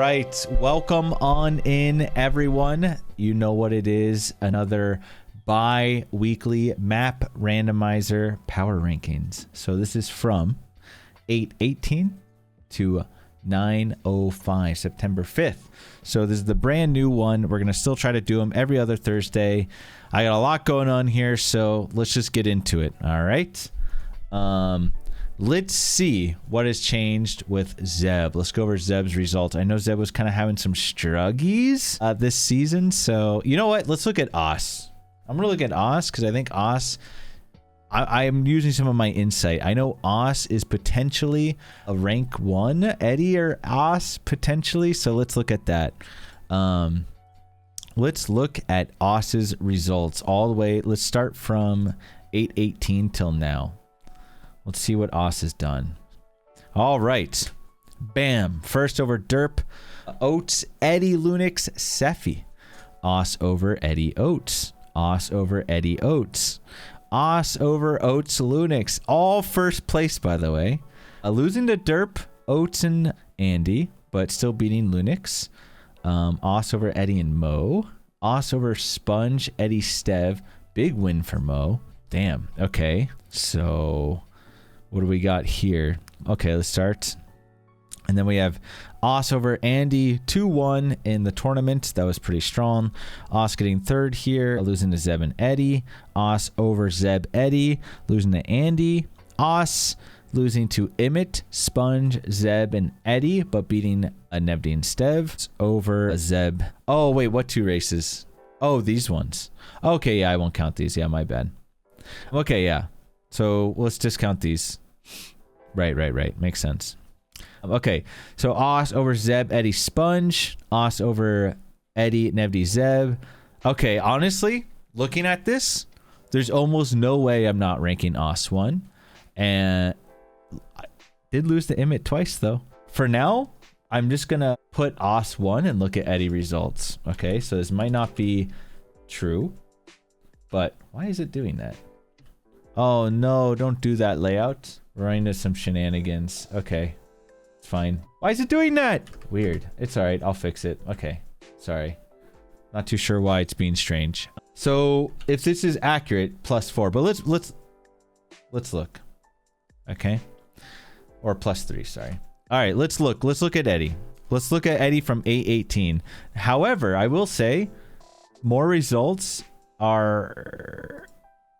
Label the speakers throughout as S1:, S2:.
S1: right, welcome on in, everyone. You know what it is, another bi-weekly map randomizer power rankings. So this is from 8/18 to 9/05, September 5th. So this is the brand new one. We're going to still try to do them every other Thursday. I got a lot going on here, so let's just get into it. All right. Let's see what has changed with Zeb. Let's go over Zeb's results. I know Zeb was kind of having some struggies this season. So you know what? Let's look at Os. I'm going to look at Os because I think Os, I am using some of my insight. I know Os is potentially a rank 1 Eddie or Os potentially. So let's look at that. Let's look at Os's results all the way. Let's start from 8/18 till now. Let's see what Os has done. All right. Bam. First over Derp, Oats, Eddie, Lunix, Sephi. Os over Eddie, Oats. Os over Eddie, Oats. Os over Oats, Lunix. All first place, by the way. Losing to Derp, Oats, and Andy, but still beating Lunix. Os over Eddie and Mo. Os over Sponge, Eddie, Stev. Big win for Mo. Damn. Okay. So what do we got here? Okay, let's start. And then we have Os over Andy, 2-1 in the tournament. That was pretty strong. Os getting third here, losing to Zeb and Eddie. Os over Zeb, Eddie, losing to Andy. Os losing to Emmett, Sponge, Zeb, and Eddie, but beating Nevdi and Stev. Over Zeb. Oh, wait, what two races? Oh, these ones. Okay, yeah, I won't count these. Yeah, my bad. Okay, yeah. So let's discount these. Right. Makes sense. Okay, so Os over Zeb, Eddie, Sponge. Os over Eddie, Nevdi, Zeb. Okay, honestly, looking at this, there's almost no way I'm not ranking Os 1. And I did lose to Emmett twice, though. For now, I'm just going to put Os 1 and look at Eddie results. Okay, so this might not be true. But why is it doing that? Oh, no, don't do that layout. We're running into some shenanigans. Okay, it's fine. Why is it doing that? Weird. It's all right. I'll fix it. Okay, sorry. Not too sure why it's being strange. So if this is accurate, +4. But let's look. Okay, or +3. Sorry. All right, let's look. Let's look at Eddie. Let's look at Eddie from 8/18. However, I will say more results are.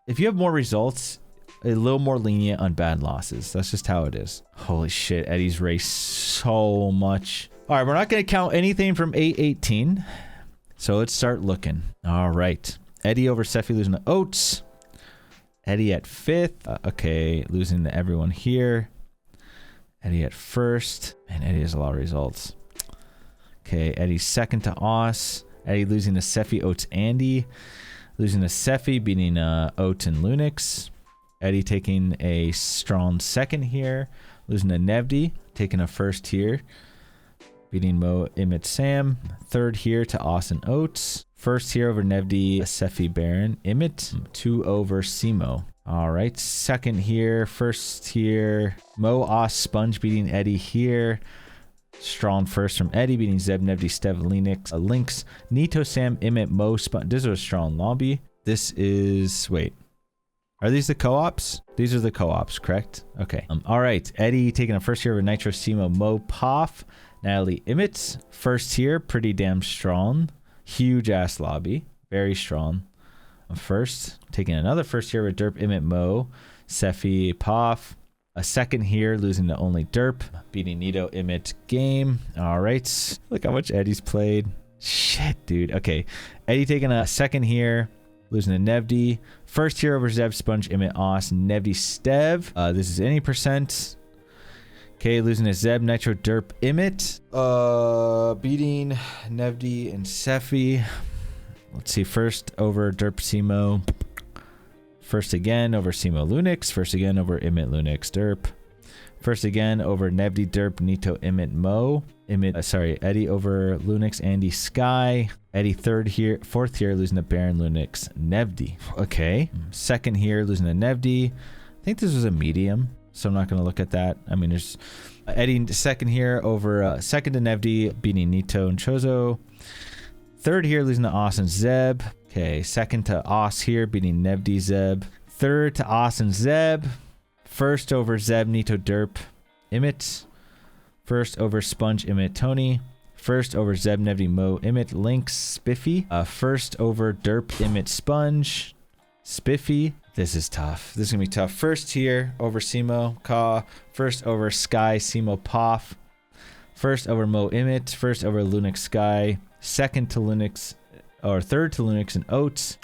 S1: If you have more results, a little more lenient on bad losses. That's just how it is. Holy shit, Eddie's raced so much. All right, we're not going to count anything from 8/18. So let's start looking. All right. Eddie over Sephi losing to Oats. Eddie at 5th. Okay, losing to everyone here. Eddie at 1st. And Eddie has a lot of results. Okay, Eddie's 2nd to Os. Eddie losing to Sephi, Oats, Andy. Losing to Sephi, beating Oats and Lunix. Eddie taking a strong 2nd here. Losing to Nevdi, taking a 1st here. Beating Mo, Emmett, Sam. 3rd here to Os and Oats. 1st here over Nevdi, Sephi, Baron, Emmett. 2 over Simo. All right, 2nd here. 1st here. Mo, Os, Sponge beating Eddie here. Strong 1st from Eddie, beating Zeb, Nevdi, Stev, Linux, Lynx, Nito, Sam, Emmett, Mo, Sponge. This is a strong lobby. This is, wait, are these the co-ops? These are the co-ops, correct? Okay. All right, Eddie taking a 1st here over Nitro, Simo, Mo, Poff, Natalie, Emmett. 1st here, pretty damn strong. Huge ass lobby, very strong. 1st, taking another 1st here with Derp, Emmett, Mo, Sephi, Poff. A 2nd here, losing to only Derp, beating Nito, Emmett, game. All right, look how much Eddie's played. Shit, dude. Okay, Eddie taking a 2nd here, losing to Nevdi. 1st here over Zeb, Sponge, Emmett, Os, Nevdi, Stev. This is any percent. Okay, losing to Zeb, Nitro, Derp, Emmett. Beating Nevdi and Sephi. Let's see, 1st over Derp, Simo. 1st again over Simo, Lunix. 1st again over Emmett, Lunix, Derp. 1st again over Nevdi, Derp, Nito, Emmett, Mo. Eddie over Lunix, Andy, Sky. Eddie 3rd here, 4th here, losing to Baron, Lunix, Nevdi. Okay. 2nd here, losing to Nevdi. I think this was a medium. so I'm not going to look at that. I mean, there's Eddie second here over second to Nevdi, beating Nito and Chozo. Third here, losing to Os and Zeb. Okay, second to Os here, beating Nevdi, Zeb. Third to Os and Zeb. First over Zeb, Nito, Derp, Imit. First over Sponge, Imit, Tony. First over Zeb, Nevdi, Mo, Imit, Lynx, Spiffy. First over Derp, Imit, Sponge, Spiffy. This is tough. This is going to be tough. First here over Simo, Ka. First over Sky, Simo, Poff. First over Mo, Imit. First over Lunix, Sky. Second to Lunix, or third to Lunix and Oats.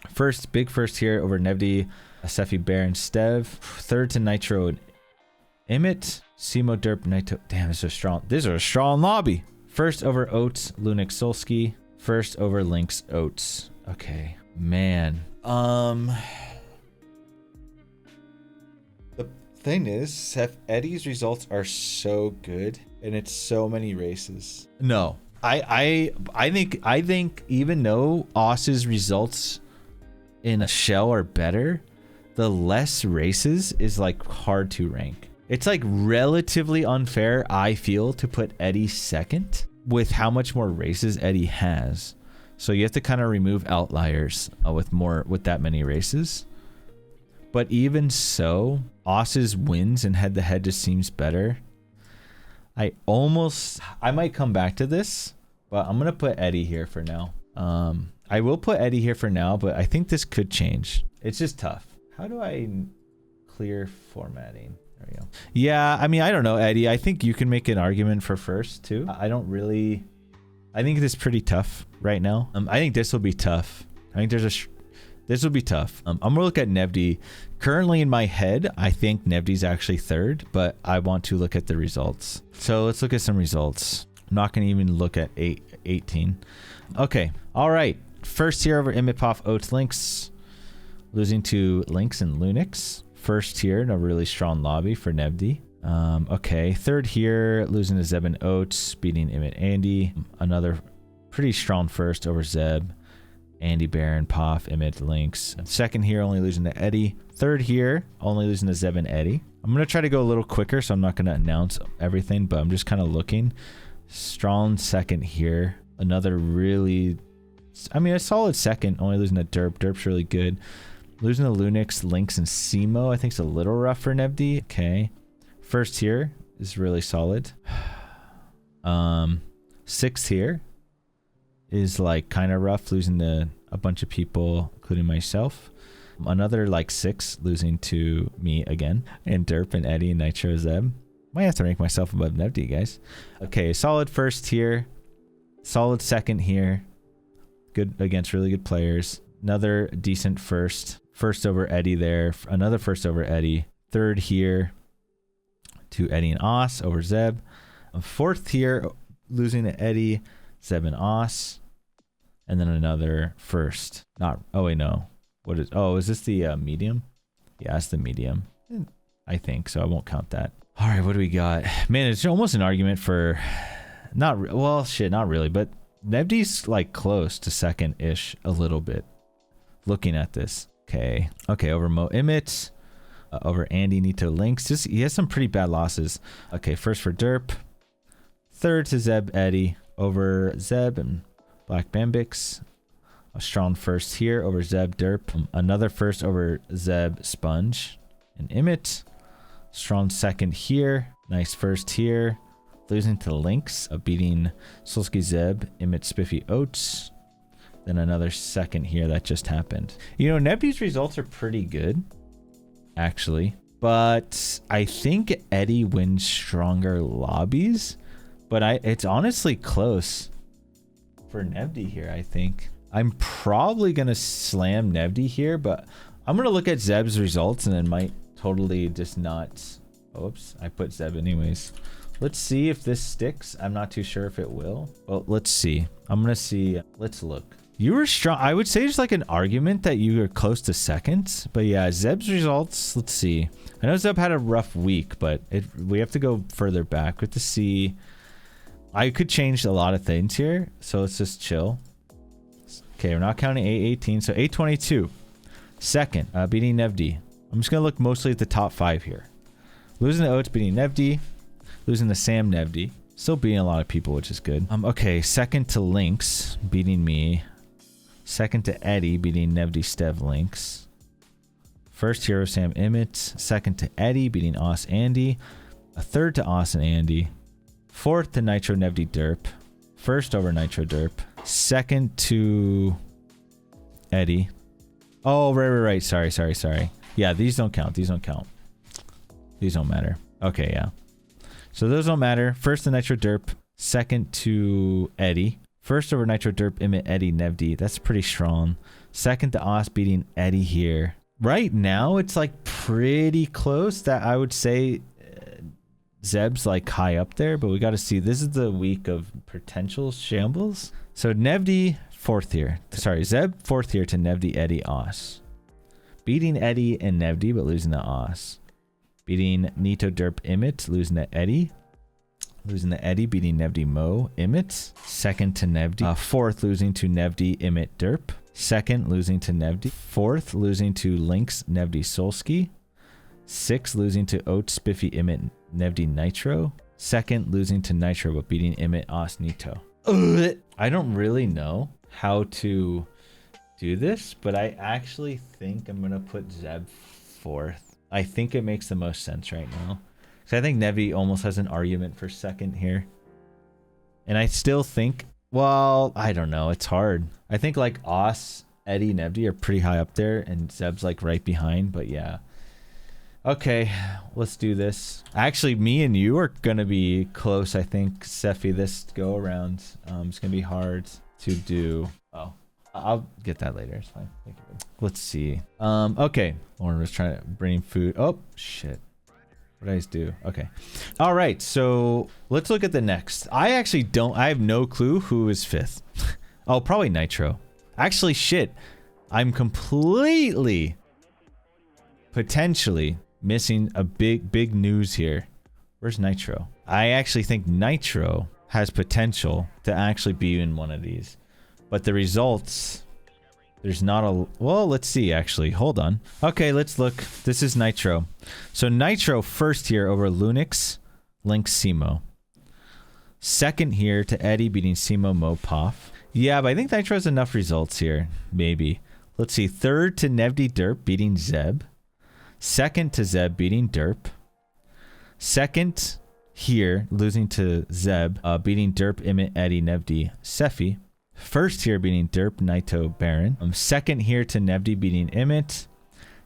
S1: Big first here over Nevdi, Sefi, Bear, and Stev. Third to Nitro and Imit. Simo, Derp, Nitro. Damn, this is strong. This is a strong lobby. First over Oats, Lunix, Solski. First over Lynx, Oats. Okay, man. The thing is, Eddie's results are so good, and it's so many races. No, I think even though Os's results in a shell are better, the less races is like hard to rank. It's like relatively unfair, I feel, to put Eddie second with how much more races Eddie has. So you have to kind of remove outliers with that many races. But even so, Os's wins and head-to-head just seems better. I might come back to this, but I'm going to put Eddie here for now. I will put Eddie here for now, but I think this could change. It's just tough. How do I clear formatting? There we go. Yeah, I mean, I don't know, Eddie. I think you can make an argument for first, too. I think this is pretty tough right now. I think this will be tough. I think this will be tough. I'm going to look at Nevdi. Currently in my head, I think Nevdi's actually third, but I want to look at the results. So let's look at some results. I'm not going to even look at 18. Okay. All right. First here over Imipov, Oats, Lynx. Losing to Lynx and Lunix. First here in a really strong lobby for Nevdi. Okay. Third here, losing to Zeb and Oats, beating Imit, Andy. Another pretty strong first over Zeb. Andy, Baron, Poff, Imit, Lynx. Second here, only losing to Eddie. Third here, only losing to Zeb and Eddie. I'm going to try to go a little quicker, so I'm not going to announce everything, but I'm just kind of looking. Strong second here. Another really, a solid second, only losing to Derp. Derp's really good. Losing to Lunix, Lynx, and Simo, I think it's a little rough for Nevdi. Okay. First here is really solid. Sixth here is like kind of rough, losing to a bunch of people, including myself. Another like 6, losing to me again, and Derp and Eddie and Nitro Zeb. Might have to rank myself above Nevdi, guys. Okay, solid first here, solid second here, good against really good players. Another decent first over Eddie there. Another first over Eddie. Third here to Eddie and Os over Zeb. Fourth here, losing to Eddie, Zeb and Os. And then another first. Is this the medium? Yeah, it's the medium. I think so. I won't count that. All right, what do we got? Man, it's almost an argument for not really, but Nevdi's like close to second-ish a little bit. Looking at this. Okay, over Mo Imit, over Andy, Nito, Lynx. He has some pretty bad losses. Okay, first for Derp. Third to Zeb, Eddie, over Zeb and Black Bambix. A strong first here over Zeb, Derp. Another first over Zeb, Sponge, and Imit. Strong second here. Nice first here. Losing to Lynx, beating Solski, Zeb, Imit, Spiffy, Oats. Then another second here that just happened. Nevdi's results are pretty good, actually. But I think Eddie wins stronger lobbies. But it's honestly close for Nevdi here, I think. I'm probably going to slam Nevdi here, but I'm going to look at Zeb's results and then might totally just not... Oops, I put Zeb anyways. Let's see if this sticks. I'm not too sure if it will. Well, let's see. I'm going to see. Let's look. You were strong. I would say there's like an argument that you were close to second. But yeah, Zeb's results. Let's see. I know Zeb had a rough week, but we have to go further back. We have to see. I could change a lot of things here. So let's just chill. Okay, we're not counting 818. So 822. Second, beating Nevdi. I'm just going to look mostly at the top 5 here. Losing to Oats, beating Nevdi. Losing to Sam, Nevdi. Still beating a lot of people, which is good. Okay, second to Lynx, beating me. Second to Eddie, beating Nevdi, Stev, Lynx. First hero, Sam, Emmett. Second to Eddie, beating Os, Andy. A third to Os and Andy. Fourth to Nitro, Nevdi, Derp. First over Nitro, Derp. Second to Eddie. Oh, right. Sorry. Yeah, these don't count. These don't count. These don't matter. Okay, yeah. So those don't matter. First to Nitro, Derp. Second to Eddie. First over Nitro, Derp, Emmett, Eddie, Nevdi. That's pretty strong. Second to Os, beating Eddie here. Right now, it's like pretty close that I would say Zeb's like high up there, but we got to see. This is the week of potential shambles. So Nevdi, fourth here. Sorry, Zeb, fourth here to Nevdi, Eddie, Os. Beating Eddie and Nevdi, but losing to Os. Beating Nito, Derp, Emmett, losing to Eddie. Losing to Eddie, beating Nevdi, Mo, Emmett. Second to Nevdi. Fourth, losing to Nevdi, Emmett, Derp. Second, losing to Nevdi. Fourth, losing to Lynx, Nevdi, Solski. Sixth, losing to Oats, Spiffy, Emmett, Nevdi, Nitro. Second, losing to Nitro, but beating Emmett, Os, Nito. I don't really know how to do this, but I actually think I'm going to put Zeb fourth. I think it makes the most sense right now. Because I think Nevdi almost has an argument for second here. And I still think, well, I don't know. It's hard. I think like Os, Eddie, Nevdi are pretty high up there, and Zeb's like right behind, but yeah. Okay, let's do this. Actually, me and you are going to be close, I think, Sephi, this go around. It's going to be hard to do. Oh, I'll get that later. It's fine. Thank you. Let's see. Okay. Lauren was trying to bring food. Oh, shit. What did I just do? Okay. All right. So let's look at the next. I have no clue who is fifth. Oh, probably Nitro. Actually, shit. I'm completely, potentially missing a big news here. Where's Nitro? I actually think Nitro has potential to actually be in one of these. But the results, there's not a... Well, let's see, actually. Hold on. Okay, let's look. This is Nitro. So Nitro first here over Lunix, Lynx, Simo. Second here to Eddie beating Simo, Mo, Poff. Yeah, but I think Nitro has enough results here. Maybe. Let's see. Third to Nevdi, Derp beating Zeb. Second to Zeb beating Derp. Second here, losing to Zeb, beating Derp, Emmett, Eddie, Nevdi, Sephi. First here beating Derp, Naito, Baron. Second here to Nevdi beating Emmett.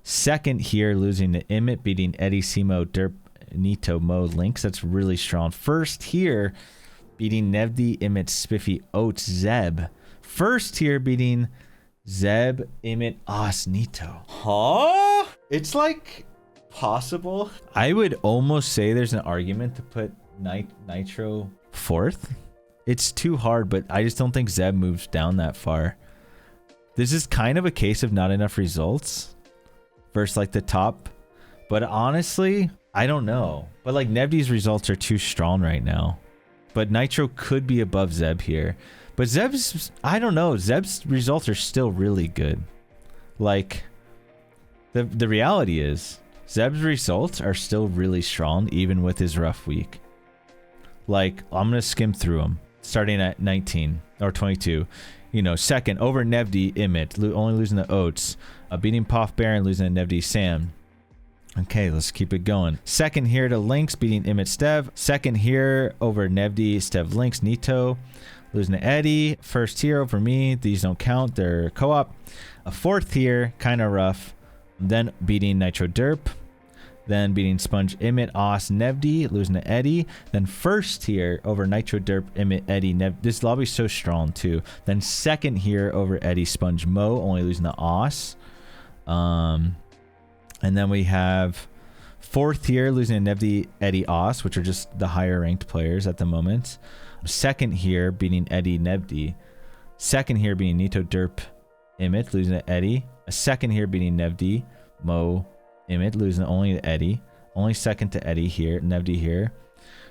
S1: Second here losing to Emmett beating Eddie, Simo, Derp, Nito, Mo, Lynx. That's really strong. First here beating Nevdi, Emmett, Spiffy, Oats, Zeb. First here beating Zeb, Emmett, Os, Nito. Huh? It's like possible. I would almost say there's an argument to put Nitro fourth. It's too hard, but I just don't think Zeb moves down that far. This is kind of a case of not enough results versus like the top. But honestly, I don't know. But like Nevdi's results are too strong right now. But Nitro could be above Zeb here. But Zeb's, I don't know. Zeb's results are still really good. Like, the reality is, Zeb's results are still really strong, even with his rough week. Like, I'm going to skim through them. Starting at 19 or 22. You know, second over Nevdi, Emmett, only losing to Oats. Beating Poff, Baron, losing to Nevdi, Sam. Okay, let's keep it going. Second here to Lynx, beating Emmett, Stev. Second here over Nevdi, Stev, Lynx, Nito. Losing to Eddie. First here over me. These don't count. They're co-op. A fourth here, kind of rough. Then beating Nitro, Derp. Then beating Sponge, Emmett, Os, Nevdi, losing to Eddie. Then first here over Nitro, Derp, Emmett, Eddie, This lobby's so strong too. Then second here over Eddie, Sponge, Mo, only losing to Os. And then we have fourth here, losing to Nevdi, Eddie, Os, which are just the higher ranked players at the moment. Second here, beating Eddie, Nevdi. Second here being Nito, Derp, Emmett, losing to Eddie. A second here beating Nevdi, Mo, Emmett, losing only to Eddie. Only second to Eddie here, Nevdi here.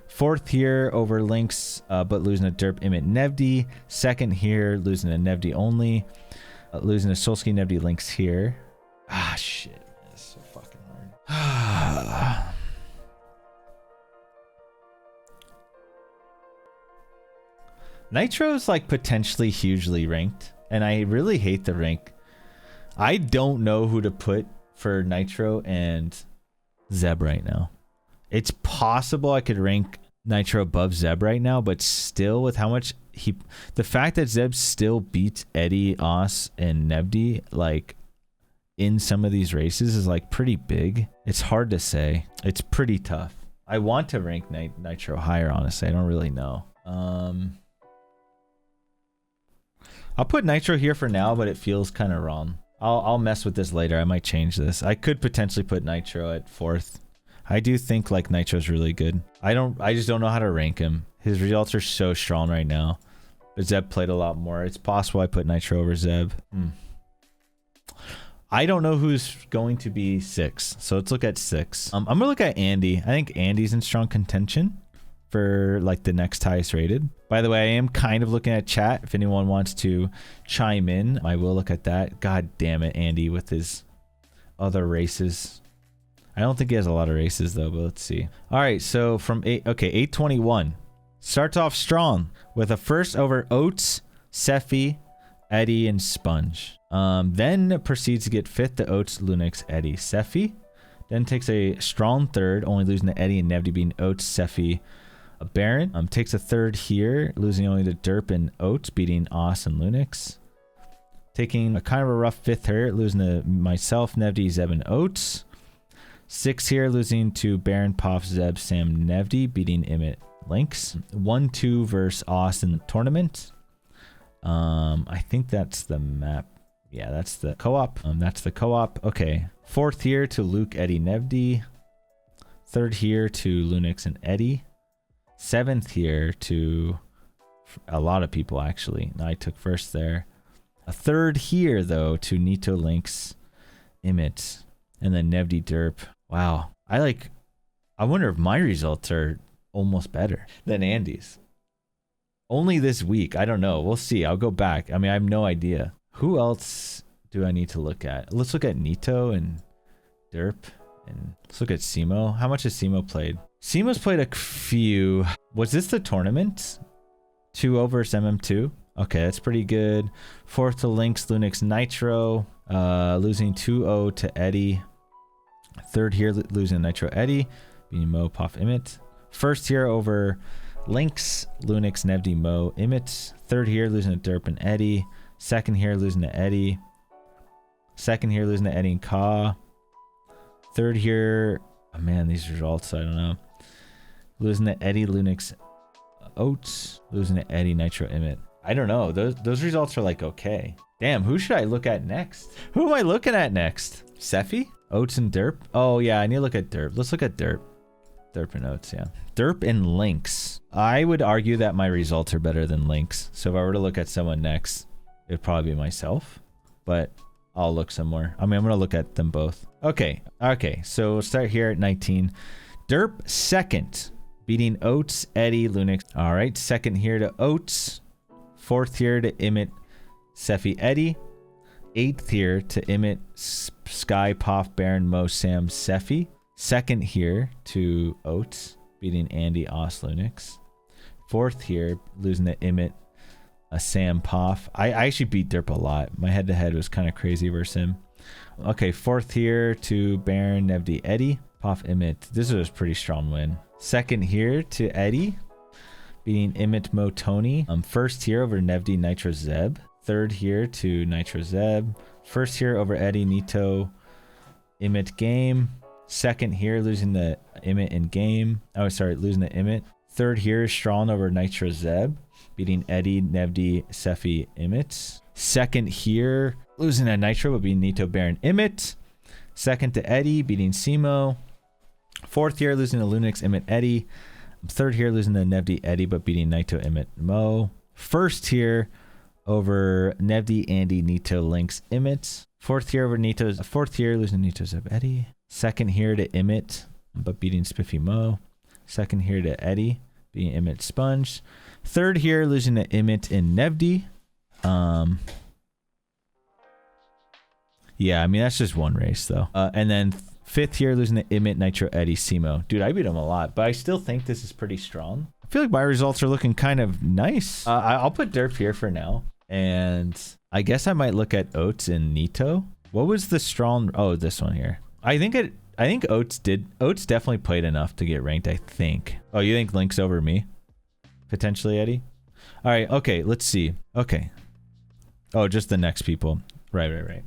S1: Fourth here over Lynx, but losing to Derp, Emmett, Nevdi. Second here, losing to Nevdi only. Losing to Solski, Nevdi, Lynx here. Ah, shit. That's so fucking hard. Nitro's like potentially hugely ranked, and I really hate the rank. I don't know who to put for Nitro and Zeb right now. It's possible I could rank Nitro above Zeb right now, but still with how much the fact that Zeb still beats Eddie, Os, and Nevdi like in some of these races is like pretty big. It's hard to say. It's pretty tough. I want to rank Nitro higher, honestly. I don't really know. I'll put Nitro here for now, but it feels kind of wrong. I'll mess with this later. I might change this. I could potentially put Nitro at 4th. I do think like Nitro's really good. I just don't know how to rank him. His results are so strong right now. But Zeb played a lot more. It's possible I put Nitro over Zeb. I don't know who's going to be 6. So let's look at 6. I'm gonna look at Andy. I think Andy's in strong contention for like the next highest rated. By the way, I am kind of looking at chat. If anyone wants to chime in, I will look at that. God damn it, Andy, with his other races. I don't think he has a lot of races though, but let's see. All right, so from 821 starts off strong with a first over Oats, Sephi, Eddie, and Sponge. Then proceeds to get 5th to Oats, Lunix, Eddie, Sephi. Then takes a strong 3rd, only losing to Eddie and Nevdi, beating Oats, Sephi, Baron. Takes a 3rd here, losing only to Derp and Oats, beating Os and Lunix. Taking a kind of a rough 5th here, losing to myself, Nevdi, Zeb, and Oats. 6 here, losing to Baron, Poff, Zeb, Sam, Nevdi, beating Imit, Lynx. 1-2 versus Os in the tournament. I think that's the map. Yeah, that's the co-op. That's the co-op. Okay. 4th here to Luke, Eddie, Nevdi. 3rd here to Lunix and Eddie. 7th here to a lot of people, actually. I took 1st there. A 3rd here, though, to Nito, Lynx, Imit, and then Nevdi, Derp. Wow. I wonder if my results are almost better than Andy's. Only this week. I don't know. We'll see. I'll go back. I mean, I have no idea. Who else do I need to look at? Let's look at Nito and Derp. And let's look at Simo. How much has Simo played? Simo's played a few. Was this the tournament? 2-0 versus MM2. Okay, that's pretty good. 4th to Lynx, Lunix, Nitro. Losing 2-0 to Eddie. 3rd here, losing Nitro, Eddie. Beating Mo, Poff, Imit. 1st here over Lynx, Lunix, Nevdi, Mo, Imit. 3rd here, losing to Derp and Eddie. 2nd here, losing to Eddie. 2nd here, losing to Eddie and Ka. 3rd here, oh man, these results, I don't know. Losing to Eddie, Lunix, Oats. Losing to Eddie, Nitro, Imit. I don't know. Those results are like okay. Damn, who should I look at next? Who am I looking at next? Sephi? Oats and Derp? Oh yeah, I need to look at Derp. Let's look at Derp. Derp and Oats, yeah. Derp and Lynx. I would argue that my results are better than Lynx. So if I were to look at someone next, it'd probably be myself. But I'll look somewhere. I mean, I'm going to look at them both. Okay. Okay. So we'll start here at 19. Derp 2nd. Beating Oats, Eddie, Lunix. All right. 2nd here to Oats. 4th here to Imit, Sephi, Eddie. 8th here to Imit, Sky, Poff, Baron, Mo, Sam, Sephi. 2nd here to Oats, beating Andy, Os, Lunix. 4th here, losing to Imit, Sam, Poff. I actually beat Derp a lot. My head-to-head was kind of crazy versus him. Okay, 4th here to Baron, Nevdi, Eddie. Poff, Imit. This was a pretty strong win. 2nd here to Eddie, beating Imit, Mo, Tony. 1st here over Nevdi, Nitro, Zeb. 3rd here to Nitro, Zeb. 1st here over Eddie, Nito, Imit, game. 2nd here, losing the Imit in game. Oh, sorry, losing the Imit. 3rd here, strong over Nitro, Zeb, beating Eddie, Nevdi, Sephi, Imit. 2nd here, losing to Nitro, but beating Nito, Baron, Imit. 2nd to Eddie, beating Simo. 4th here, losing to Lunix, Imit, Eddie. 3rd here, losing to Nevdi, Eddie, but beating Nito, Imit, Mo. 1st here over Nevdi, Andy, Nito, Lynx, Imit. 4th here over Nito's. 4th here, losing to Nito, Zeb, Eddie. 2nd here to Imit, but beating Spiffy, Mo. 2nd here to Eddie, beating Imit, Sponge. 3rd here, losing to Imit and Nevdi. Yeah, I mean, that's just one race, though. And then 5th here, losing to Imit, Nitro, Eddie, Simo. Dude, I beat him a lot, but I still think this is pretty strong I feel like my results are looking kind of nice. I'll put derp here for now. And I guess I might look at Oats and Nito. What was the strong? Oh, this one here. I think Oats definitely played enough to get ranked, I think. Oh, you think Link's over me? Potentially, Eddie? All right, okay, let's see. Okay. Oh, just the next people. Right.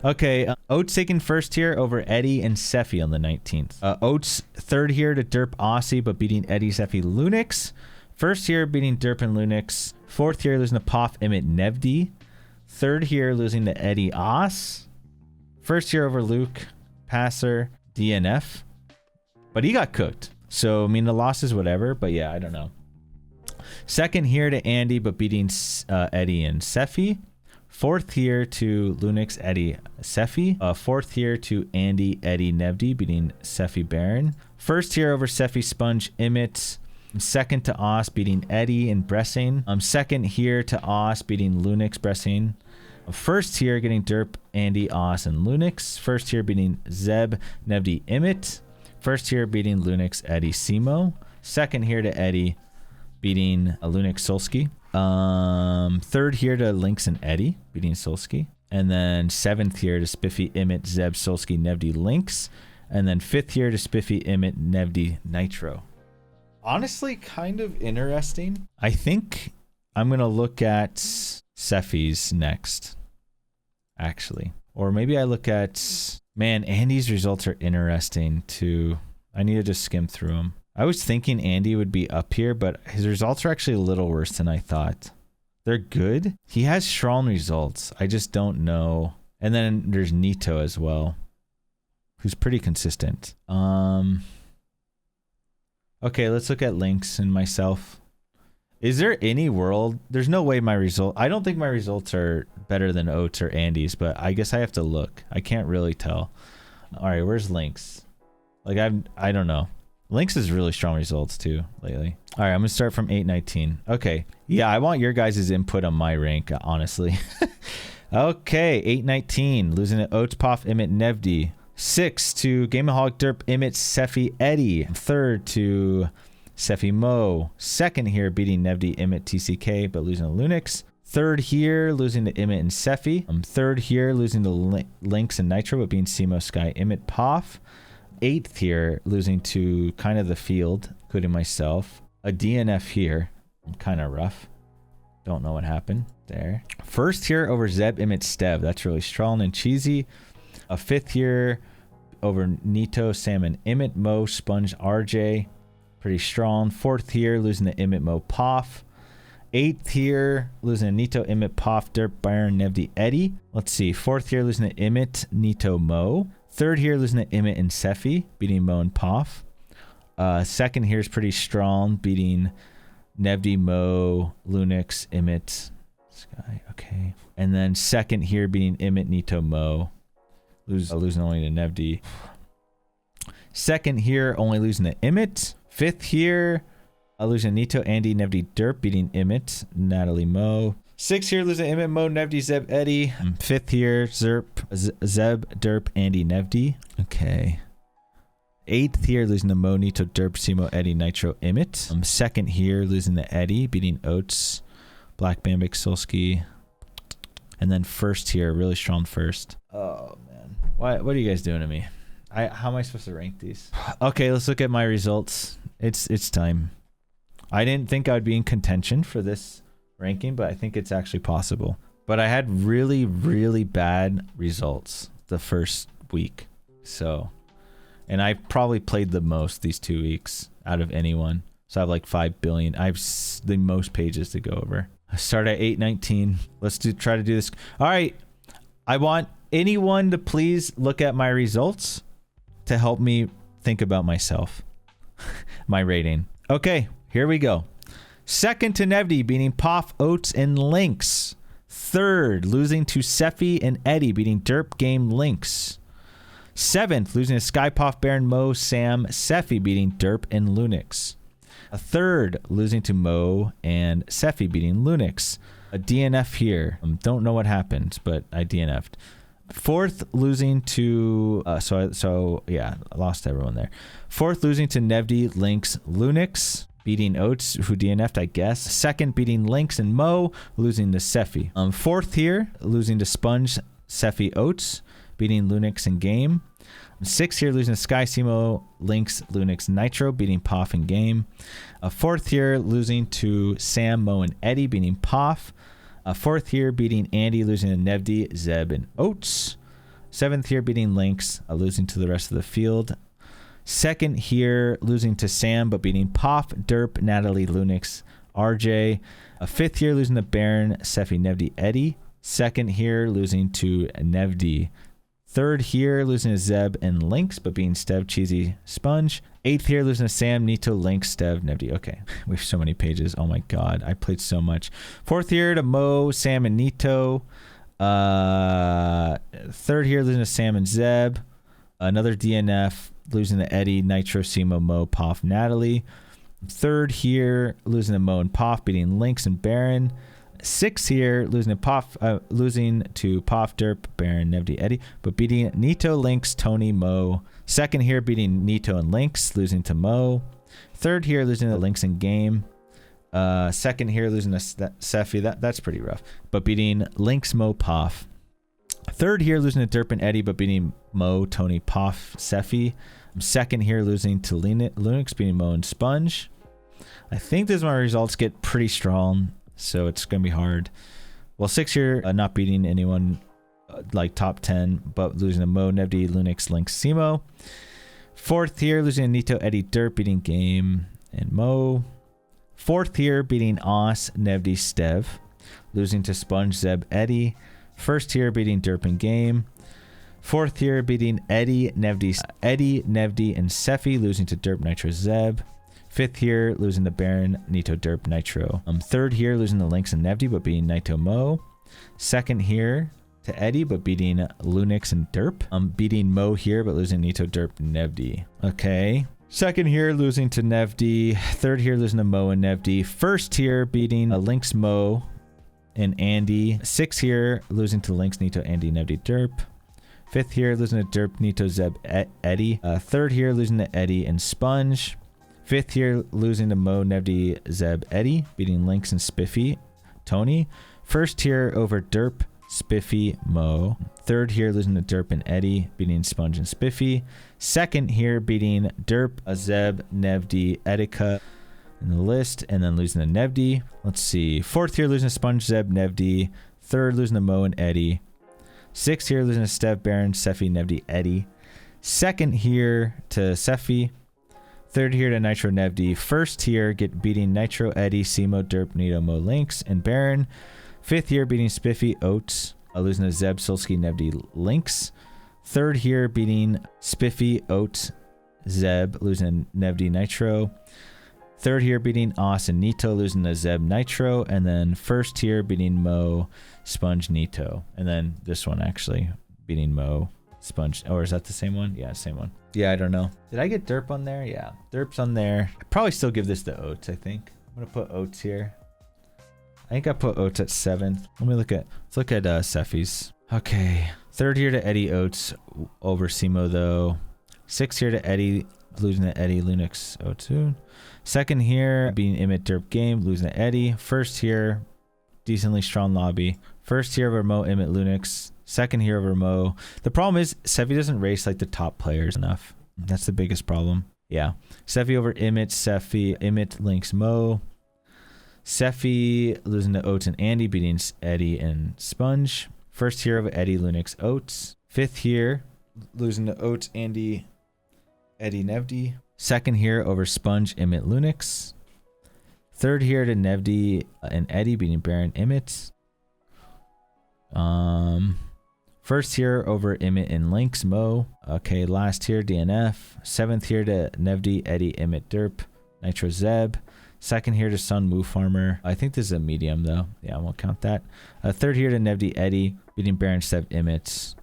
S1: Okay, Oats taking first here over Eddie and Sephi on the 19th. Oats third here to Derp Aussie, but beating Eddie, Sephi, Lunix. First here beating Derp and Lunix. Fourth here losing to Poff, Emmett, Nevdi. Third here losing to Eddie, Os. First here over Luke, Passer, DNF. But he got cooked. So, I mean, the loss is whatever, but yeah, I don't know. Second here to Andy, but beating Eddie and Sephi. Fourth here to Lunix, Eddie, Sephi. Fourth here to Andy, Eddie, Nevdi, beating Sephi, Baron. First here over Sephi, Sponge, Emmett. Second to Os, beating Eddie and Bressing. Second here to Os, beating Lunix, Bressing. First here getting Derp, Andy, Os, and Lunix. First here beating Zeb, Nevdi, Emmett. First here beating Lunix, Eddie, Simo. Second here to Eddie, beating Lunix, Solski. Third here to Lynx and Eddie, beating Solski. And then seventh here to Spiffy, Emmett, Zeb, Solski, Nevdi, Lynx. And then fifth here to Spiffy, Emmett, Nevdi, Nitro. Honestly, kind of interesting. I think I'm going to look at Sephi's next, actually. Or maybe I look at... Man, Andy's results are interesting, too. I need to just skim through them. I was thinking Andy would be up here, but his results are actually a little worse than I thought. They're good. He has strong results. I just don't know. And then there's Nito as well, who's pretty consistent. Okay, let's look at Lynx and myself. Is there any world? There's no way my result... I don't think my results are better than Oats or Andy's, but I guess I have to look. I can't really tell. All right, where's Lynx? Like, I don't know. Lynx has really strong results too lately. All right, I'm gonna start from 819. Okay, yeah, I want your guys' input on my rank, honestly. Okay, 819, losing to Oats, Poff, Emmett, Nevdi. 6 to Gamehog, Derp, Emmett, Sephi, Eddie. Third to Sephi, Mo. Second here, beating Nevdi, Emmett, TCK, but losing to Lunix. Third here, losing to Emmett and Sephi. Third here, losing to Lynx and Nitro, but being Simo, Sky, Emmett, Poff. 8th here, losing to kind of the field, including myself. A DNF here, kind of rough. Don't know what happened there. First here over Zeb, Emmett, Stev. That's really strong and cheesy. A 5th here over Nito, Sam, and Emmett, Mo, Sponge, RJ. Pretty strong. 4th here, losing to Emmett, Mo, Poff. 8th here, losing to Nito, Emmett, Poff, Derp, Byron, Nevdi, Eddie. Let's see. 4th here, losing to Emmett, Nito, Mo. 3rd here, losing to Emmett and Sephi, beating Mo and Poff. 2nd here is pretty strong, beating Nevdi, Mo, Lunix, Emmett, Sky. Okay. And then 2nd here, beating Emmett, Nito, Mo. Losing only to Nevdi. 2nd here, only losing to Emmett. 5th here, losing to Nito, Andy, Nevdi, Derp, beating Emmett, Natalie, Mo. 6th here, losing to Emmett, Mo, Nevdi, Zeb, Eddie. 5th here, Zeb, Derp, Andy, Nevdi. Okay. 8th here, losing to Mo, Nito, Derp, Simo, Eddie, Nitro, Emmett. 2nd here, losing to Eddie, beating Oats, Black, Bambic, Solski. And then 1st here, really strong 1st. Oh, man. What are you guys doing to me? How am I supposed to rank these? Okay, let's look at my results. It's time. I didn't think I would be in contention for this ranking, but I think it's actually possible. But I had really, really bad results the first week. So, and I probably played the most these 2 weeks out of anyone. So I have like 5 billion. I have the most pages to go over. I start at 819. Let's try to do this. All right. I want anyone to please look at my results to help me think about myself. My rating. Okay, here we go. 2nd to Nevdi, beating Poff, Oats, and Lynx. 3rd, losing to Sephi and Eddie, beating Derp, Game, Lynx. 7th, losing to Sky, Poff, Baron, Mo, Sam, Sephi, beating Derp and Lunix. A 3rd, losing to Mo and Sephi, beating Lunix. A DNF here. Don't know what happened, but I DNF'd. 4th, losing to so yeah, I lost everyone there. 4th, losing to Nevdi, Lynx, Lunix. beating Oats, who DNF'd, I guess. Second, beating Lynx and Mo, losing to Sephi. Fourth here, losing to Sponge, Sephi, Oats, beating Lunix in game. Sixth here, losing to Sky, Simo, Lynx, Lunix, Nitro, beating Poff in game. Fourth here, losing to Sam, Mo, and Eddie, beating Poff. Fourth here, beating Andy, losing to Nevdi, Zeb, and Oats. Seventh here, beating Lynx, losing to the rest of the field. Second here, losing to Sam, but beating Poff, Derp, Natalie, Lunix, RJ. Fifth here, losing to Baron, Sephi, Nevdi, Eddie. Second here, losing to Nevdi. Third here, losing to Zeb and Lynx, but being Stev, Cheesy, Sponge. Eighth here, losing to Sam, Nito, Lynx, Stev, Nevdi. Okay, we have so many pages. Oh my god, I played so much. Fourth here to Mo, Sam, and Nito. Third here, losing to Sam and Zeb. Another DNF, losing to Eddie, Nitro, Simo, Mo, Poff, Natalie. Third here, losing to Mo and Poff, beating Lynx and Baron. Sixth here, losing to Poff, Derp, Baron, Nevdi, Eddie, but beating Nito, Lynx, Tony, Mo. Second here, beating Nito and Lynx, losing to Mo. Third here, losing to Lynx in game. Second here, losing to Sephi. That's pretty rough, but beating Lynx, Mo, Poff. Third here, losing to Derp and Eddie, but beating Mo, Tony, Poff, Sephi. Second here, losing to Lunix, beating Mo and Sponge. I think this is my results get pretty strong, so it's going to be hard. Well, six here, not beating anyone like top 10, but losing to Mo, Nevdi, Lunix, Lynx, Simo. Fourth here, losing to Nito, Eddie, Derp, beating Game and Mo. Fourth here, beating Os, Nevdi, Stev, losing to Sponge, Zeb, Eddie. First here, beating Derp and Game. Fourth here, beating Eddie, Nevdi, and Sephi, losing to Derp, Nitro, Zeb. Fifth here, losing to Baron, Nito, Derp, Nitro. Third here, losing to Lynx and Nevdi, but beating Nito, Mo. Second here to Eddie, but beating Lunix and Derp. Beating Mo here, but losing Nito, Derp, Nevdi. Okay. Second here, losing to Nevdi. Third here, losing to Mo and Nevdi. First here, beating Lynx, Mo, and Andy. Sixth here, losing to Lynx, Nito, Andy, Nevdi, Derp. Fifth here, losing to Derp, Nito, Zeb, Eddie. Third here, losing to Eddie and Sponge. Fifth here, losing to Mo, Nevdi, Zeb, Eddie, beating Lynx and Spiffy, Tony. First here over Derp, Spiffy, Mo. Third here, losing to Derp and Eddie, beating Sponge and Spiffy. Second here, beating Derp, Zeb, Nevdi, Etika in the list, and then losing to Nevdi. Let's see. Fourth here, losing to Sponge, Zeb, Nevdi. Third, losing to Mo and Eddie. Sixth here, losing to Stev, Baron, Sephi, Nevdi, Eddie. Second here to Sephi. Third here to Nitro, Nevdi. First here, beating Nitro, Eddie, Simo, Derp, Nito, Mo, Lynx, and Baron. Fifth here, beating Spiffy, Oats, losing to Zeb, Solsky, Nevdi, Lynx. Third here, beating Spiffy, Oats, Zeb, losing to Nevdi, Nitro. Third here, beating Os and Nito, losing to Zeb, Nitro. And then first here, beating Mo, Sponge, Nito. And then this one, actually, beating Mo, Sponge. Or is that the same one? Yeah, same one. Yeah, I don't know. Did I get Derp on there? Yeah, Derp's on there. I'd probably still give this to Oats, I think. I'm going to put Oats here. I think I put Oats at 7th. Let's look at Sephi's. Okay. Third here to Eddie, Oats over Simo, though. Sixth here to Eddie, losing to Eddie, Lunix, Oats. Second here, being Emmett, Derp, Game, losing to Eddie. First here, decently strong lobby. First here over Mo, Emmett, Lunix. Second here over Mo. The problem is Sephi doesn't race like the top players enough. That's the biggest problem. Yeah. Sephi over Emmett, Emmett, Lynx, Mo. Sephi losing to Oats and Andy, beating Eddie and Sponge. First here over Eddie, Lunix, Oats. Fifth here, losing to Oats, Andy, Eddie, Nevdi. Second here over Sponge, Emmett, Lunix. Third here to Nevdi and Eddie, beating Baron, Emmett. First here over Emmett and Lynx, Mo. Okay, last here, DNF. Seventh here to Nevdi, Eddie, Emmett, Derp, Nitro, Zeb. Second here to Sun, Moo Farmer. I think this is a medium, though. Yeah, I won't count that. Third here to Nevdi, Eddie, beating Baron, Stev, Emmett.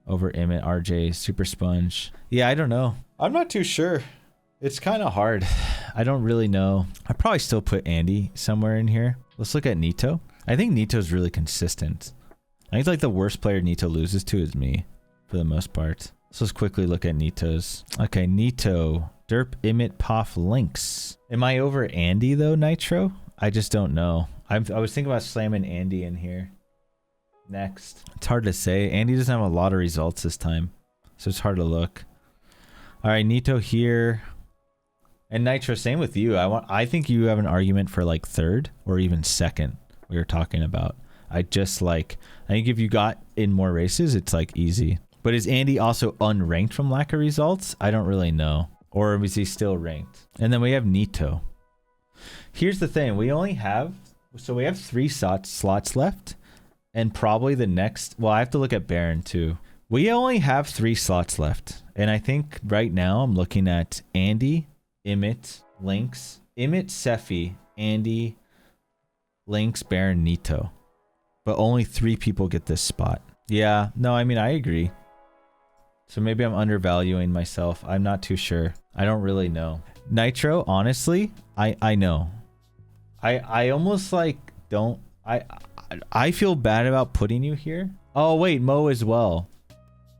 S1: Over Emmett, RJ, Super Sponge. Yeah, I don't know. I'm not too sure. It's kind of hard. I don't really know. I'd probably still put Andy somewhere in here. Let's look at Nito. I think Nito's really consistent. I think like the worst player Nito loses to is me, for the most part. So let's quickly look at Nito's. Okay, Nito Derp, Imit, Poff, Lynx. Am I over Andy though, Nitro? I just don't know. I was thinking about slamming Andy in here next. It's hard to say. Andy doesn't have a lot of results this time, so it's hard to look. All right, Nito here. And Nitro, same with you. I think you have an argument for like third or even second. We were talking about. I think if you got in more races, it's like easy. But is Andy also unranked from lack of results? I don't really know. Or is he still ranked? And then we have Nito. Here's the thing. We have 3 slots left. And probably the next, well, I have to look at Baron too. We only have 3 slots left. And I think right now I'm looking at Andy, Imit, Lynx, Imit, Sephi, Andy, Lynx, Baron, Nito. But only 3 people get this spot. Yeah, no, I mean, I agree. So maybe I'm undervaluing myself. I'm not too sure. I don't really know. Nitro, honestly, I know. I almost like don't... I feel bad about putting you here. Oh, wait, Mo as well.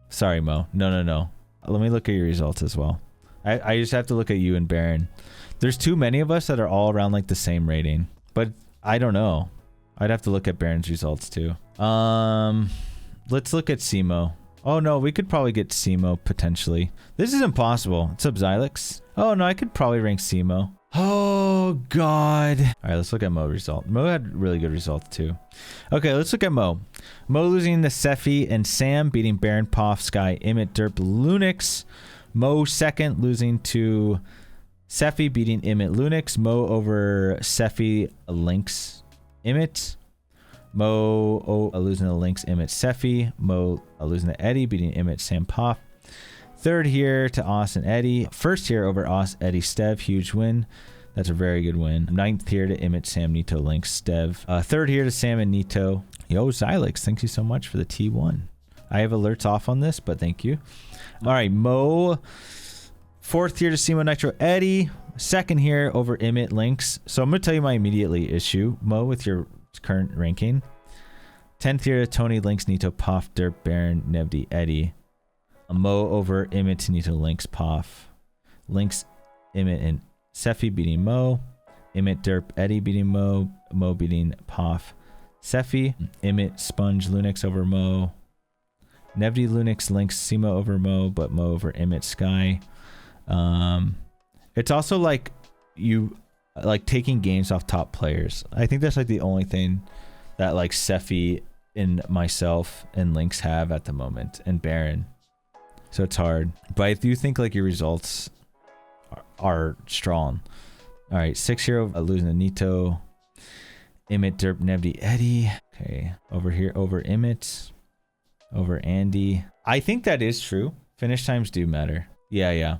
S1: Sorry, Mo. No. Let me look at your results as well. I just have to look at you and Baron. There's too many of us that are all around like the same rating. But I don't know. I'd have to look at Baron's results too. Let's look at Simo. Oh no, we could probably get Simo potentially. This is impossible. What's up, Xylix? Oh no, I could probably rank Simo. Oh god. All right, let's look at Mo result. Mo had really good results too. Okay, let's look at Mo. Mo losing to Sephi and Sam, beating Baron, Poff, Sky, Imit, Derp, Lunix. Mo second, losing to Sephi, beating Imit, Lunix. Mo over Sephi, Lynx, Imit. Mo losing to Lynx, Imit, Sephi. Mo losing to Eddie, beating Imit, Sam, Poff. Third here to Os and Eddie. First here over Os, Eddie, Stev. Huge win. That's a very good win. Ninth here to Imit, Sam, Nito, Lynx, Stev. Third here to Sam and Nito. Yo, Xylix, thank you so much for the T1. I have alerts off on this, but thank you. All right, Mo. Fourth here to Simo, Nitro, Eddie. Second here over Imit, Lynx. So I'm going to tell you my immediately issue. Mo with your current ranking. 10th here to Tony, Lynx, Nito, Poff, Derp, Baron, Nevdi, Eddie. Mo over Imit, Nito, Lynx, Poff. Lynx, Imit, and Sephi beating Mo. Imit, Derp, Eddie beating Mo. Mo beating Poff, Sephi. Imit, Sponge, Lunix over Mo. Nevdi, Lunix, Lynx, Simo over Mo, but Mo over Imit, Sky. It's also like you like taking games off top players. I think that's like the only thing that like Sephi and myself and Lynx have at the moment, and Baron. So it's hard, but I do think like your results are strong. All right, 6 here losing to Nito, Imit, Derp, Nevdi, Eddie. Okay, over here over Imit, over Andy. I think that is true. Finish times do matter. Yeah.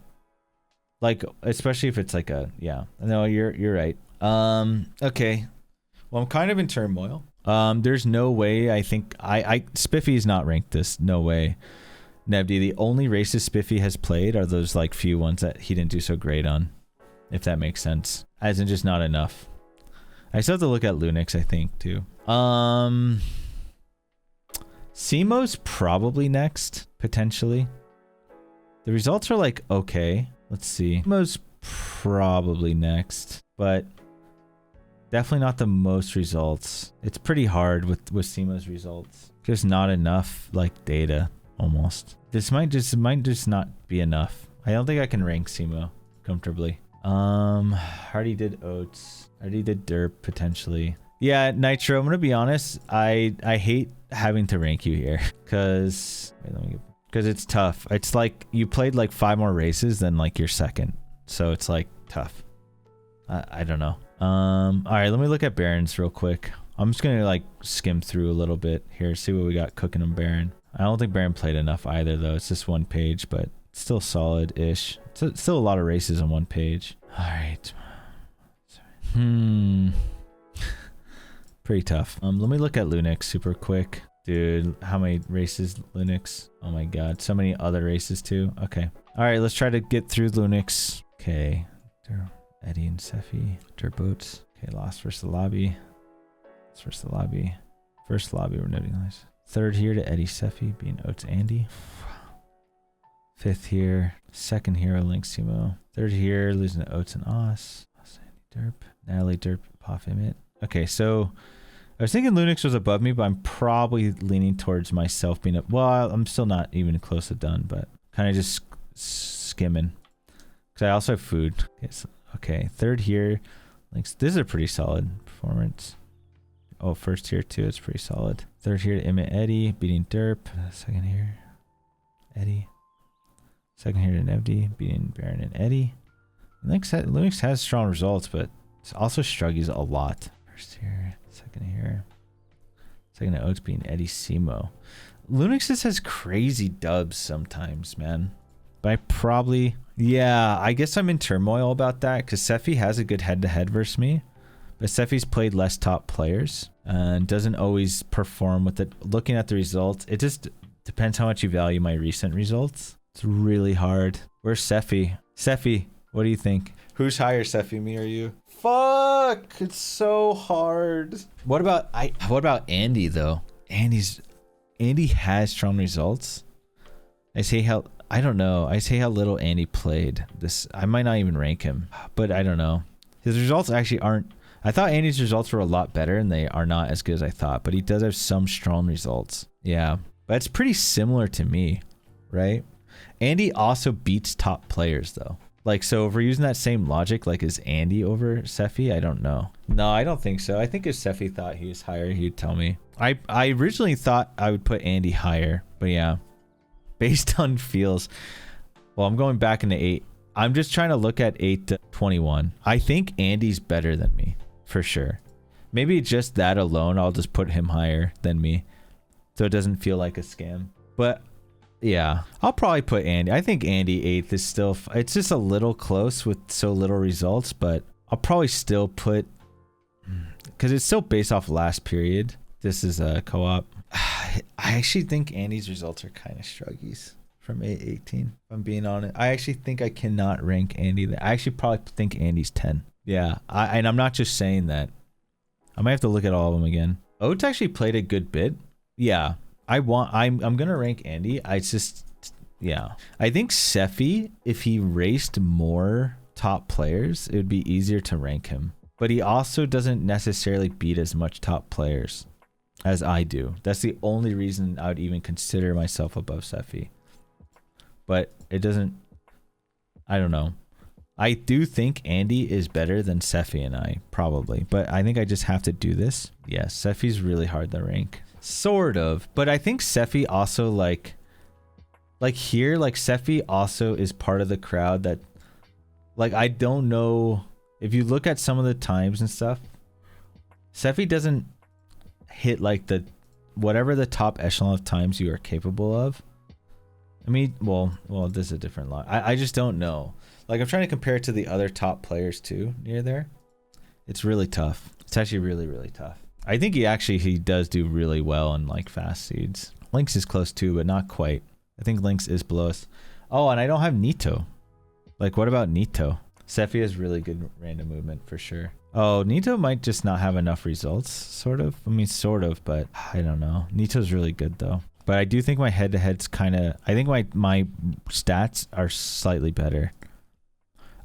S1: Like especially if it's like a No, you're right. Okay. Well, I'm kind of in turmoil. There's no way I think Spiffy is not ranked this. No way. Nevdi, the only races Spiffy has played are those like few ones that he didn't do so great on, if that makes sense. As in just not enough. I still have to look at Lunix, I think, too. Simo's probably next, potentially. The results are like okay. Let's see. Simo's probably next, but definitely not the most results. It's pretty hard with Simo's results. Just not enough like data. Almost. This might just not be enough. I don't think I can rank Simo comfortably. I already did Oats. I already did Derp potentially. Yeah, Nitro, I'm gonna be honest. I hate having to rank you here because it's tough. It's like you played like 5 more races than like your second, so it's like tough. I don't know. All right, let me look at Baron's real quick. I'm just gonna like skim through a little bit here, see what we got cooking on Baron. I don't think Baron played enough either though. It's just 1 page, but still solid-ish. It's still a lot of races on 1 page. All right. Pretty tough. Let me look at Lunix super quick. Dude, how many races Lunix? Oh my god, so many other races too. Okay. All right, let's try to get through Lunix. Okay. Eddie and Sephi. Dirt boats. Okay, lost versus the lobby. Lost versus the lobby. First lobby, we're noting nice. Third here to Eddie, Sephi, being Oats, Andy. Fifth here. Second hero, Link Sumo. Third here, losing to Oats and Os. Derp. Natalie Derp, Poff Emmett. Okay, so I was thinking Lunix was above me, but I'm probably leaning towards myself being up. Well, I'm still not even close to done, but kind of just skimming. Because I also have food. Okay, third here. Links. This is a pretty solid performance. Oh, first here too. It's pretty solid. Third here to Emmett Eddie, beating Derp. Second here, Eddie. Second here to Nevdi, beating Baron and Eddie. Lunix has strong results, but it also struggles a lot. First here, second here. Second to Oats beating Eddie Simo. Lunix just has crazy dubs sometimes, man. But I probably... Yeah, I guess I'm in turmoil about that because Sephi has a good head-to-head versus me. But Sephi's played less top players and doesn't always perform with it. Looking at the results, it just depends how much you value my recent results. It's really hard. Where's Sephi? Sephi, what do you think? Who's higher, Sephi, me or you? Fuck! It's so hard. What about Andy though? Andy has strong results. I don't know. I say how little Andy played. I might not even rank him, but I don't know. His results actually aren't. I thought Andy's results were a lot better, and they are not as good as I thought. But he does have some strong results. Yeah, but it's pretty similar to me, right? Andy also beats top players though. Like, so if we're using that same logic, like, is Andy over Sephi? I don't know. No, I don't think so. I think if Sephi thought he was higher, he'd tell me. I originally thought I would put Andy higher, but yeah, based on feels. Well, I'm going back into 8. I'm just trying to look at 8 to 21. I think Andy's better than me, for sure. Maybe just that alone, I'll just put him higher than me, so it doesn't feel like a scam. But yeah, I'll probably put Andy. I think Andy 8th is still... It's just a little close with so little results, but I'll probably still put... Because it's still based off last period. This is a co-op. I actually think Andy's results are kind of struggies from 8-18. If I'm being honest. I actually think I cannot rank Andy. I actually probably think Andy's 10. Yeah, and I'm not just saying that. I might have to look at all of them again. Oates actually played a good bit. Yeah. I'm gonna rank Andy. Yeah. I think Sephi, if he raced more top players, it would be easier to rank him. But he also doesn't necessarily beat as much top players as I do. That's the only reason I would even consider myself above Sephi. But it doesn't... I don't know. I do think Andy is better than Sephi and I, probably. But I think I just have to do this. Yes, Sephi's really hard to rank. Sort of, but I think Sephi also like here, like Sephi also is part of the crowd that, like, I don't know if you look at some of the times and stuff, Sephi doesn't hit like whatever the top echelon of times you are capable of. I mean, well, this is a different lot. I just don't know. Like, I'm trying to compare it to the other top players too near there. It's really tough. It's actually really, really tough. I think he does do really well on like fast seeds. Lynx is close too, but not quite. I think Lynx is below us. Oh, and I don't have Nito. Like, what about Nito? Sephi has really good random movement for sure. Oh, Nito might just not have enough results, sort of. I mean, sort of, but I don't know. Nito's really good though. But I do think my head-to-head's kind of... I think my stats are slightly better.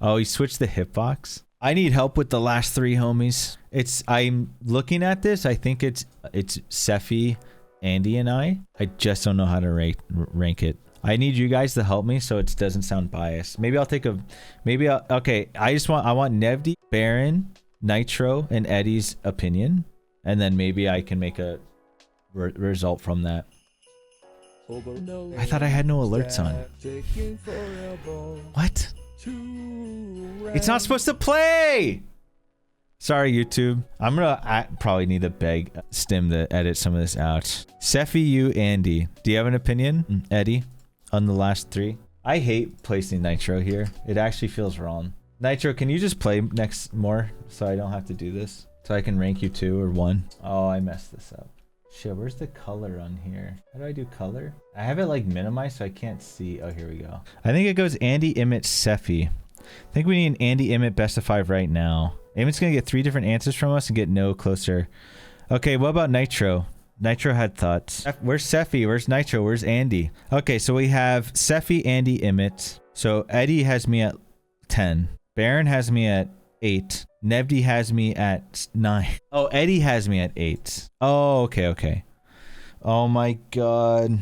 S1: Oh, he switched the hitbox. I need help with the last 3, homies. I'm looking at this. I think it's Sephi, Andy, and I. I just don't know how to rank it. I need you guys to help me so it doesn't sound biased. Maybe I'll take okay. I want Nevdi, Baron, Nitro, and Eddie's opinion, and then maybe I can make a result from that. I thought I had no alerts on. What? It's not supposed to play! Sorry, YouTube. I probably need to beg Stim to edit some of this out. Sephi, you, Andy. Do you have an opinion, Eddie, on the last 3? I hate placing Nitro here. It actually feels wrong. Nitro, can you just play next more so I don't have to do this? So I can rank you 2 or 1? Oh, I messed this up. Shit, where's the color on here? How do I do color? I have it like minimized so I can't see. Oh, here we go. I think it goes Andy, Emmett, Sephi. I think we need an Andy, Emmett best of 5 right now. Emmett's gonna get 3 different answers from us and get no closer. Okay, what about Nitro? Nitro had thoughts. Where's Sephi? Where's Nitro? Where's Andy? Okay, so we have Sephi, Andy, Emmett. So Eddie has me at 10. Baron has me at 8. Nevdi has me at 9. Oh, Eddie has me at 8. Oh, okay, okay. Oh my god.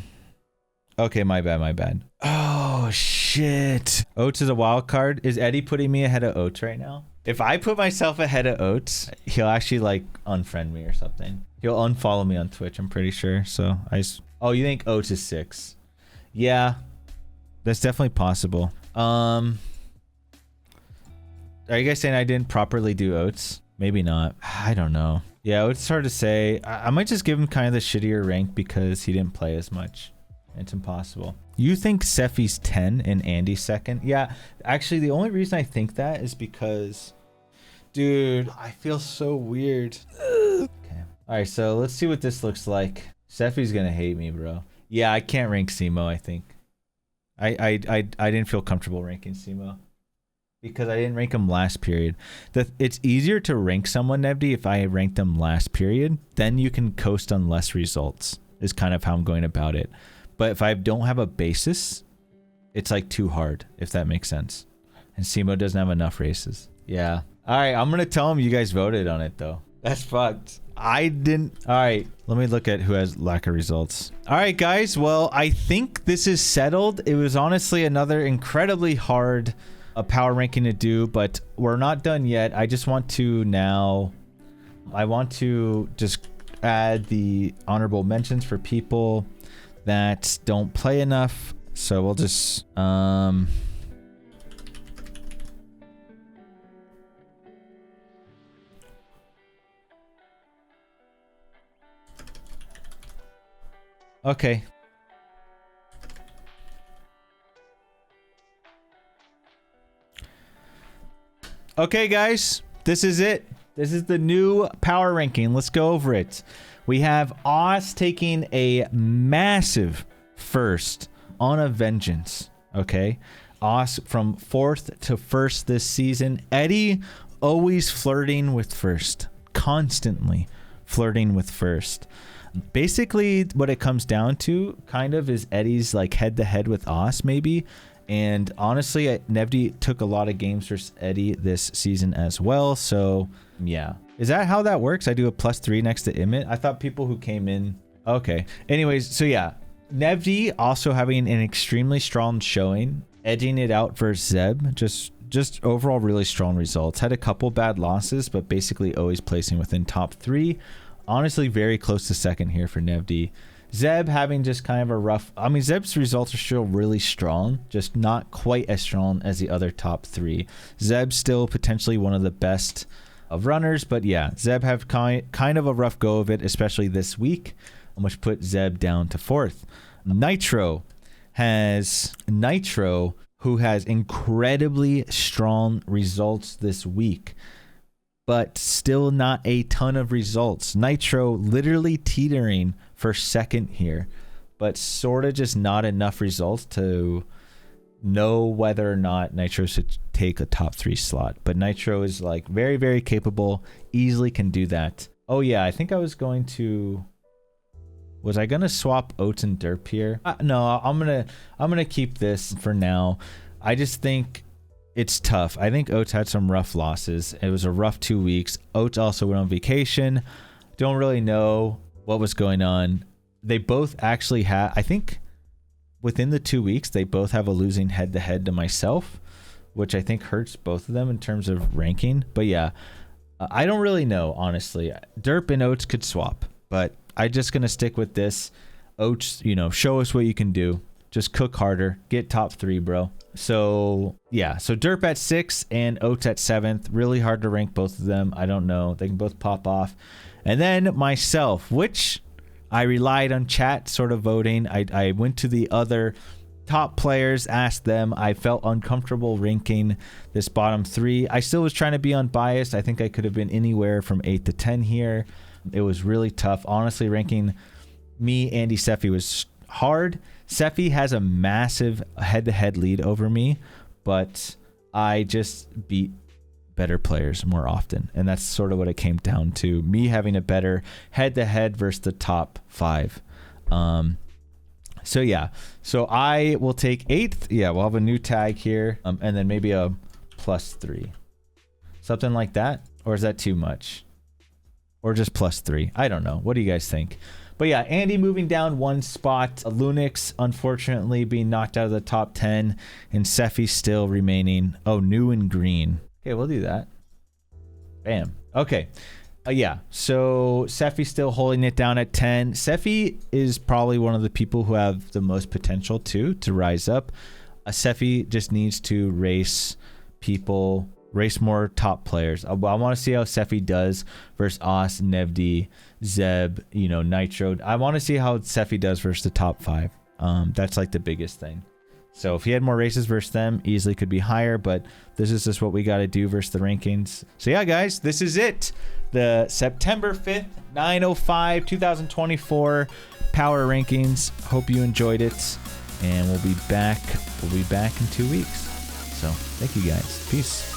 S1: Okay, my bad, my bad. Oh, shit. Oates is a wild card. Is Eddie putting me ahead of Oates right now? If I put myself ahead of Oates, he'll actually like unfriend me or something. He'll unfollow me on Twitch, I'm pretty sure. So oh, you think Oates is 6? Yeah, that's definitely possible. Are you guys saying I didn't properly do Oates? Maybe not. I don't know. Yeah, it's hard to say. I might just give him kind of the shittier rank because he didn't play as much. It's impossible. You think Sephi's 10 and Andy's 2nd? Yeah, actually, the only reason I think that is because, dude, I feel so weird. Okay. All right, so let's see what this looks like. Sephi's gonna hate me, bro. Yeah, I can't rank Simo, I think. I didn't feel comfortable ranking Simo because I didn't rank him last period. It's easier to rank someone, Nevdi, if I ranked them last period. Then you can coast on less results, is kind of how I'm going about it. But if I don't have a basis, it's like too hard, if that makes sense. And Simo doesn't have enough races. Yeah. All right, I'm going to tell him you guys voted on it, though. That's fucked. I didn't. All right, let me look at who has lack of results. All right, guys. Well, I think this is settled. It was honestly another incredibly hard power ranking to do, but we're not done yet. I just want to now... I want to just add the honorable mentions for people that don't play enough. So we'll just okay. Okay, guys, this is it. This is the new power ranking. Let's go over it. We have Oz taking a massive first on a vengeance. Okay. Oz from 4th to 1st this season. Eddie always flirting with first. Constantly flirting with first. Basically, what it comes down to kind of is Eddie's like head to head with Oz, maybe. And honestly, Nevdi took a lot of games versus Eddie this season as well. So yeah. Is that how that works? I do a +3 next to Emmett. I thought people who came in. Okay. Anyways, so yeah. Nevdi also having an extremely strong showing, edging it out versus Zeb. Just overall really strong results. Had a couple bad losses, but basically always placing within top 3. Honestly, very close to 2nd here for Nevdi. Zeb having just kind of a rough... I mean, Zeb's results are still really strong, just not quite as strong as the other top 3. Zeb's still potentially one of the best of runners, but yeah, Zeb have kind of a rough go of it, especially this week, which put Zeb down to 4th. Nitro, who has incredibly strong results this week, but still not a ton of results. Nitro literally teetering for 2nd here, but sort of just not enough results to know whether or not Nitro should take a top 3 slot. But Nitro is like very, very capable, easily can do that. Oh yeah, I think I was going to... Was I gonna swap Oates and Derp here? No, I'm gonna keep this for now. I just think it's tough. I think Oates had some rough losses. It was a rough 2 weeks. Oates also went on vacation. Don't really know what was going on. They both actually had, I think within the 2 weeks, they both have a losing head-to-head to myself, which I think hurts both of them in terms of ranking. But yeah, I don't really know, honestly. Derp and Oates could swap, but I'm just going to stick with this. Oates, you know, show us what you can do. Just cook harder. Get top 3, bro. So yeah, so Derp at 6 and Oates at 7th. Really hard to rank both of them. I don't know. They can both pop off. And then myself, which I relied on chat sort of voting. I went to the other top players, asked them. I felt uncomfortable ranking this bottom 3. I still was trying to be unbiased. I think I could have been anywhere from 8 to 10 here. It was really tough. Honestly, ranking me, Andy, Sephi was hard. Sephi has a massive head-to-head lead over me, but I just beat better players more often. And that's sort of what it came down to. Me having a better head-to-head versus the top 5. So yeah. So I will take 8th. Yeah, we'll have a new tag here. And then maybe a +3. Something like that. Or is that too much? Or just +3? I don't know. What do you guys think? But yeah, Andy moving down 1 spot. Lunix, unfortunately, being knocked out of the top 10. And Sephi still remaining. Oh, new and green. Okay, we'll do that. Bam. Okay. Yeah, so Sephi still holding it down at 10. Sephi is probably one of the people who have the most potential to rise up. Sephi just needs to race people, race more top players. I want to see how Sephi does versus Os, Nevdi, Zeb, you know, Nitro. I want to see how Sephi does versus the top 5. That's like the biggest thing. So if he had more races versus them, easily could be higher, but this is just what we got to do versus the rankings. So yeah, guys, this is it. The September 5th, 9:05, 2024 power rankings. Hope you enjoyed it, and we'll be back in 2 weeks. So thank you guys. Peace.